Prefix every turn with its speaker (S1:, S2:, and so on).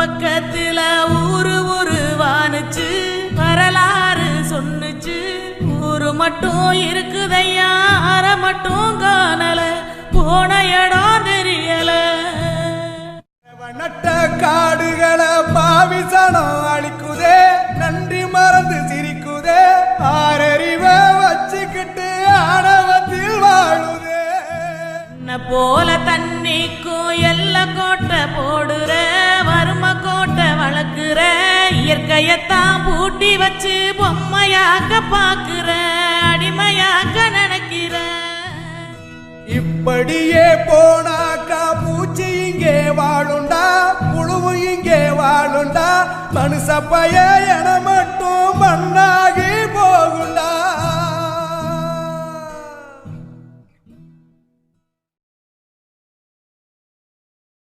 S1: பக்கத்துல ஊரு வானுச்சு வரலாறு சொன்னுச்சு. ஊரு மட்டும் இருக்குதையா அற மட்டும் காணல போன இடம் தெரியல.
S2: நட்ட காடுகளை பாவிசனம் அழிக்குதே நன்றி மறந்து சிரிக்குதே ஆறறிவ வச்சுக்கிட்டு ஆணவத்தில் வாழுதே.
S1: போல தண்ணிக்கும் எல்ல கோட்டை போடுற வறும கோட்டை வளர்க்குற இயற்கையத்தான் பூட்டி வச்சு பொம்மையாக்க பாக்குற அடிமையாக்க நினைக்கிற.
S2: இப்படியே போனாக்கா பூச்சி இங்கே வாழுண்டா புழுவு இங்கே வாழுண்டா மனுஷ பைய என மட்டும் மண்ணாகி போகுண்டா.